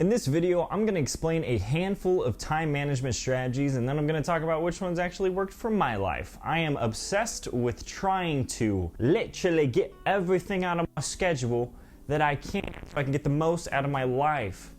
In this video, I'm going to explain a handful of time management strategies, and then I'm going to talk about which ones actually worked for my life. I am obsessed with trying to literally get everything out of my schedule that I can so I can get the most out of my life.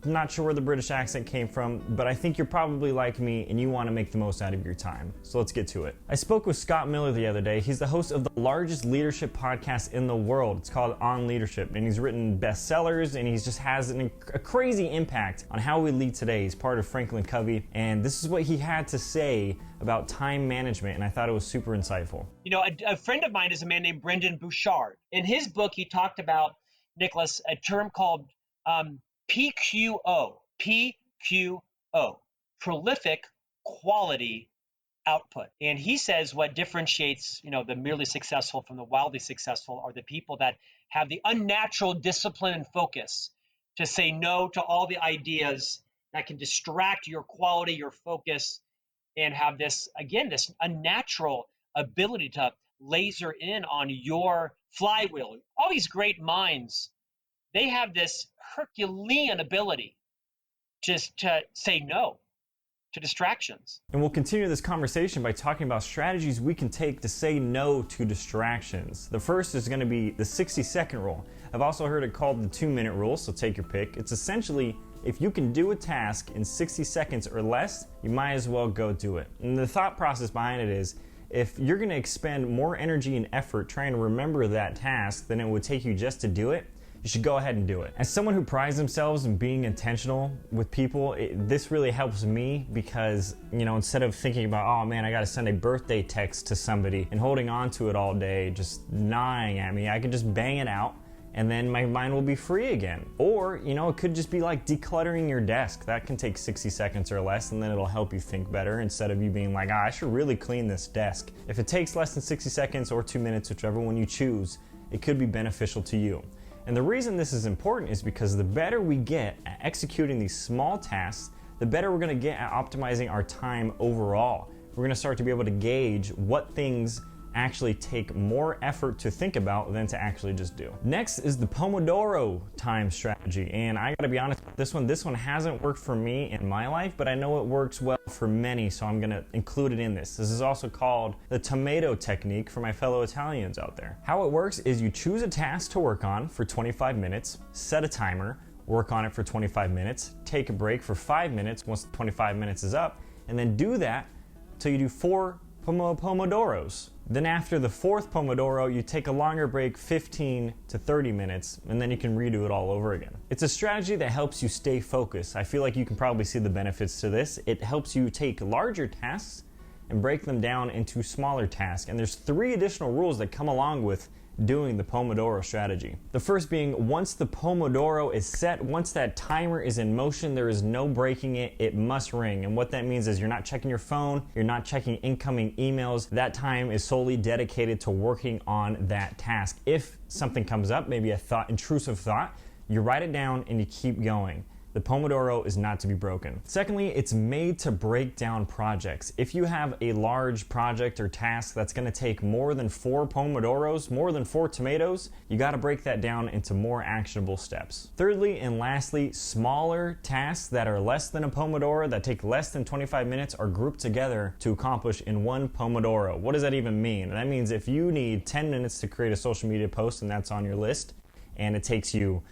Not sure where the British accent came from, but I think you're probably like me and you want to make the most out of your time. So let's get to it. I spoke with Scott Miller the other day. He's the host of the largest leadership podcast in the world. It's called On Leadership, and he's written bestsellers, and he just has a crazy impact on how we lead today. He's part of Franklin Covey, and this is what he had to say about time management, and I thought it was super insightful. You know, a friend of mine is a man named Brendan Bouchard. In his book, he talked about, Nickolas, a term called PQO, prolific quality output. And he says what differentiates, the merely successful from the wildly successful are the people that have the unnatural discipline and focus to say no to all the ideas that can distract your quality, your focus, and have this unnatural ability to laser in on your flywheel. All these great minds, they have this Herculean ability just to say no to distractions. And we'll continue this conversation by talking about strategies we can take to say no to distractions. The first is going to be the 60-second rule. I've also heard it called the 2-minute rule, so take your pick. It's essentially, if you can do a task in 60 seconds or less, you might as well go do it. And the thought process behind it is, if you're going to expend more energy and effort trying to remember that task than it would take you just to do it, you should go ahead and do it. As someone who prides themselves in being intentional with people, this really helps me because, instead of thinking about, oh man, I gotta send a birthday text to somebody and holding on to it all day, just gnawing at me, I can just bang it out and then my mind will be free again. Or, it could just be like decluttering your desk. That can take 60 seconds or less, and then it'll help you think better instead of you being like, I should really clean this desk. If it takes less than 60 seconds or 2 minutes, whichever one you choose, it could be beneficial to you. And the reason this is important is because the better we get at executing these small tasks, the better we're going to get at optimizing our time overall. We're going to start to be able to gauge what things actually take more effort to think about than to actually just do. Next is the Pomodoro time strategy, and I gotta be honest with this one hasn't worked for me in my life, but I know it works well for many, so I'm gonna include it in this. This is also called the tomato technique for my fellow Italians out there. How it works is you choose a task to work on for 25 minutes, set a timer, work on it for 25 minutes, take a break for 5 minutes once the 25 minutes is up, and then do that till you do 4 Pomodoros. Then after the 4th Pomodoro, you take a longer break, 15 to 30 minutes, and then you can redo it all over again. It's a strategy that helps you stay focused. I feel like you can probably see the benefits to this. It helps you take larger tasks and break them down into smaller tasks. And there's 3 additional rules that come along with doing the Pomodoro strategy. The first being, once the Pomodoro is set, once that timer is in motion, there is no breaking it, it must ring. And what that means is you're not checking your phone, you're not checking incoming emails. That time is solely dedicated to working on that task. If something comes up, maybe a intrusive thought, you write it down and you keep going. The Pomodoro is not to be broken. Secondly, it's made to break down projects. If you have a large project or task that's going to take more than 4 Pomodoros, more than 4 tomatoes, you got to break that down into more actionable steps. Thirdly and lastly, smaller tasks that are less than a Pomodoro, that take less than 25 minutes, are grouped together to accomplish in 1 Pomodoro. What does that even mean? That means if you need 10 minutes to create a social media post and that's on your list, and it takes you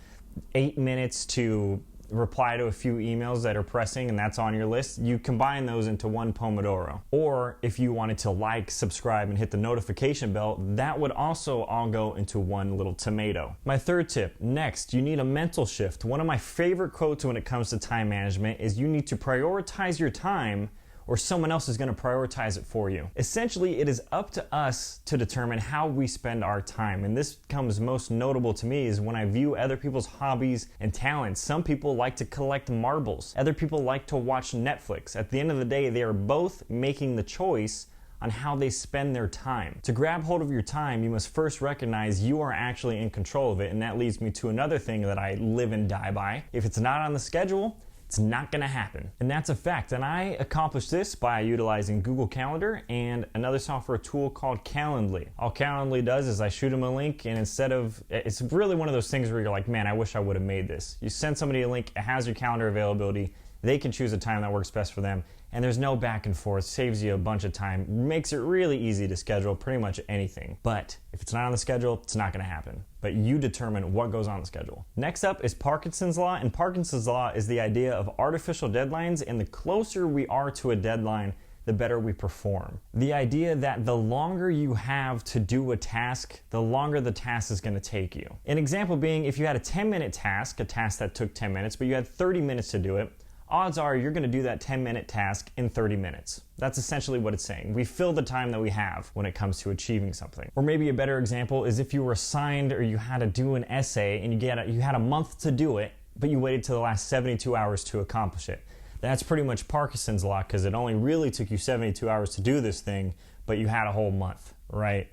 8 minutes to reply to a few emails that are pressing and that's on your list, you combine those into 1 Pomodoro. Or if you wanted to like, subscribe, and hit the notification bell, that would also all go into 1 little tomato. My third tip, next, you need a mental shift. One of my favorite quotes when it comes to time management is you need to prioritize your time, or someone else is going to prioritize it for you. Essentially, it is up to us to determine how we spend our time. And this becomes most notable to me is when I view other people's hobbies and talents. Some people like to collect marbles. Other people like to watch Netflix. At the end of the day, they are both making the choice on how they spend their time. To grab hold of your time, you must first recognize you are actually in control of it. And that leads me to another thing that I live and die by. If it's not on the schedule, It's not gonna happen. And that's a fact. And I accomplished this by utilizing Google Calendar and another software tool called Calendly. All Calendly does is I shoot them a link, and it's really one of those things where you're like, man, I wish I would have made this. You send somebody a link, it has your calendar availability, they can choose a time that works best for them, and there's no back and forth, saves you a bunch of time, makes it really easy to schedule pretty much anything. But if it's not on the schedule, it's not gonna happen. But you determine what goes on the schedule. Next up is Parkinson's Law, and Parkinson's Law is the idea of artificial deadlines, and the closer we are to a deadline, the better we perform. The idea that the longer you have to do a task, the longer the task is gonna take you. An example being, if you had a 10-minute task, a task that took 10 minutes, but you had 30 minutes to do it, odds are you're gonna do that 10-minute task in 30 minutes. That's essentially what it's saying. We fill the time that we have when it comes to achieving something. Or maybe a better example is if you were assigned or you had to do an essay and you had a month to do it, but you waited till the last 72 hours to accomplish it. That's pretty much Parkinson's Law, because it only really took you 72 hours to do this thing, but you had a whole month, right?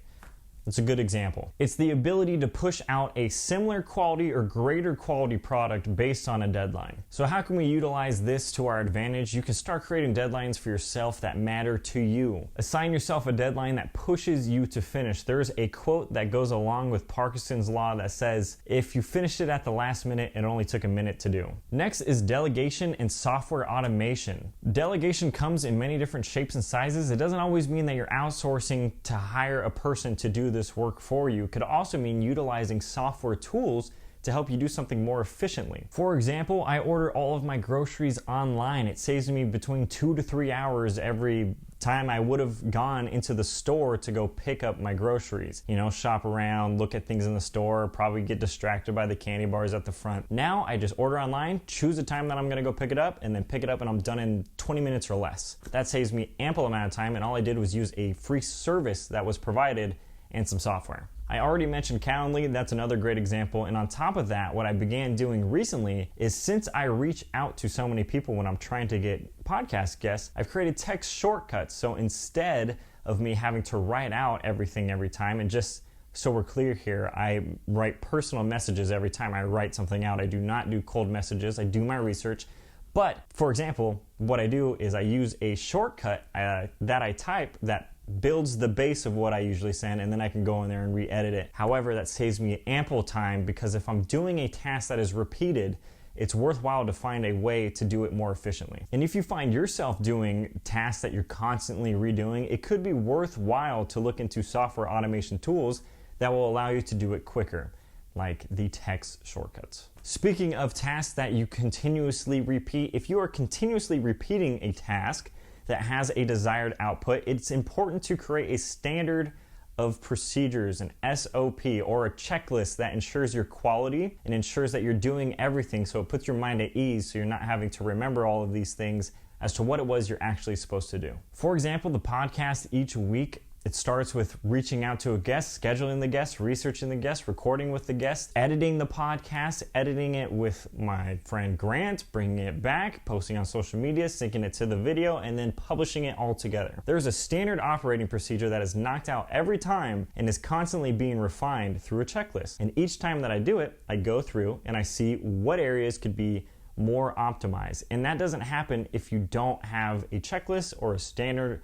It's a good example. It's the ability to push out a similar quality or greater quality product based on a deadline. So how can we utilize this to our advantage? You can start creating deadlines for yourself that matter to you. Assign yourself a deadline that pushes you to finish. There's a quote that goes along with Parkinson's Law that says, if you finished it at the last minute, it only took a minute to do. Next is delegation and software automation. Delegation comes in many different shapes and sizes. It doesn't always mean that you're outsourcing to hire a person to do this work for you. It could also mean utilizing software tools to help you do something more efficiently. For example, I order all of my groceries online. It saves me between 2 to 3 hours every time I would have gone into the store to go pick up my groceries. You know, shop around, look at things in the store, probably get distracted by the candy bars at the front. Now I just order online, choose a time that I'm gonna go pick it up, and then pick it up, and I'm done in 20 minutes or less. That saves me ample amount of time, and all I did was use a free service that was provided and some software. I already mentioned Calendly, that's another great example. And on top of that, what I began doing recently is, since I reach out to so many people when I'm trying to get podcast guests, I've created text shortcuts. So instead of me having to write out everything every time, and just so we're clear here, I write personal messages every time I write something out. I do not do cold messages, I do my research. But for example, what I do is I use a shortcut that I type that builds the base of what I usually send, and then I can go in there and re-edit it. However, that saves me ample time, because if I'm doing a task that is repeated, it's worthwhile to find a way to do it more efficiently. And if you find yourself doing tasks that you're constantly redoing, it could be worthwhile to look into software automation tools that will allow you to do it quicker, like the text shortcuts. Speaking of tasks that you continuously repeat, if you are continuously repeating a task that has a desired output, it's important to create a standard of procedures, an SOP, or a checklist that ensures your quality and ensures that you're doing everything, so it puts your mind at ease, so you're not having to remember all of these things as to what it was you're actually supposed to do. For example, the podcast each week, it starts with reaching out to a guest, scheduling the guest, researching the guest, recording with the guest, editing the podcast, editing it with my friend Grant, bringing it back, posting on social media, syncing it to the video, and then publishing it all together. There's a standard operating procedure that is knocked out every time and is constantly being refined through a checklist. And each time that I do it, I go through and I see what areas could be more optimized. And that doesn't happen if you don't have a checklist or a standard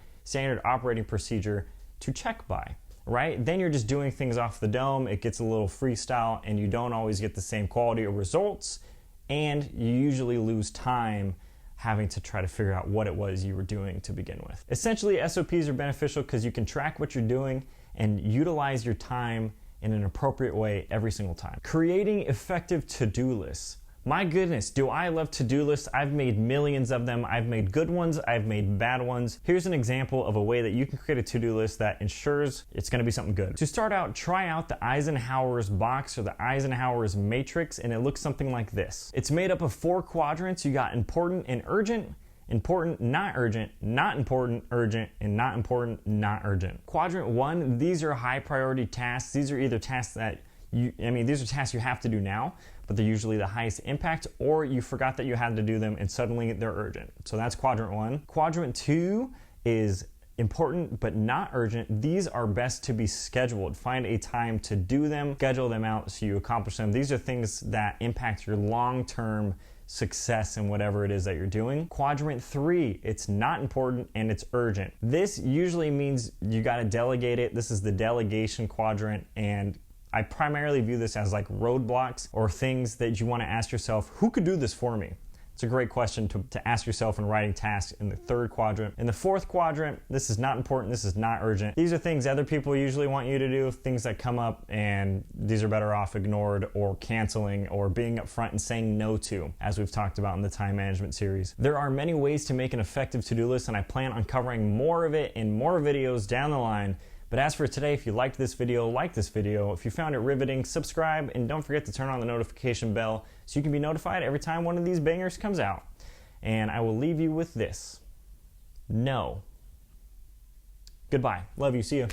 operating procedure to check by, right? Then you're just doing things off the dome, it gets a little freestyle, and you don't always get the same quality of results, and you usually lose time having to try to figure out what it was you were doing to begin with. Essentially, SOPs are beneficial because you can track what you're doing and utilize your time in an appropriate way every single time. Creating effective to-do lists. My goodness, do I love to-do lists. I've made millions of them. I've made good ones, I've made bad ones. Here's an example of a way that you can create a to-do list that ensures it's gonna be something good. To start out, try out the Eisenhower's box or the Eisenhower's matrix, and it looks something like this. It's made up of 4 quadrants. You got important and urgent, important, not urgent, not important, urgent, and not important, not urgent. Quadrant 1, these are high priority tasks. These are either tasks that these are tasks you have to do now, but they're usually the highest impact, or you forgot that you had to do them and suddenly they're urgent. So that's quadrant 1. Quadrant 2 is important but not urgent. These are best to be scheduled. Find a time to do them, schedule them out so you accomplish them. These are things that impact your long-term success in whatever it is that you're doing. Quadrant 3, it's not important and it's urgent. This usually means you got to delegate it. This is the delegation quadrant, and I primarily view this as like roadblocks or things that you want to ask yourself, who could do this for me? It's a great question to ask yourself when writing tasks in the 3rd quadrant. In the 4th quadrant, this is not important, this is not urgent. These are things other people usually want you to do, things that come up, and these are better off ignored or canceling or being upfront and saying no to, as we've talked about in the time management series. There are many ways to make an effective to-do list, and I plan on covering more of it in more videos down the line. But as for today, if you liked this video, like this video. If you found it riveting, subscribe, and don't forget to turn on the notification bell so you can be notified every time one of these bangers comes out. And I will leave you with this. No. Goodbye. Love you. See you.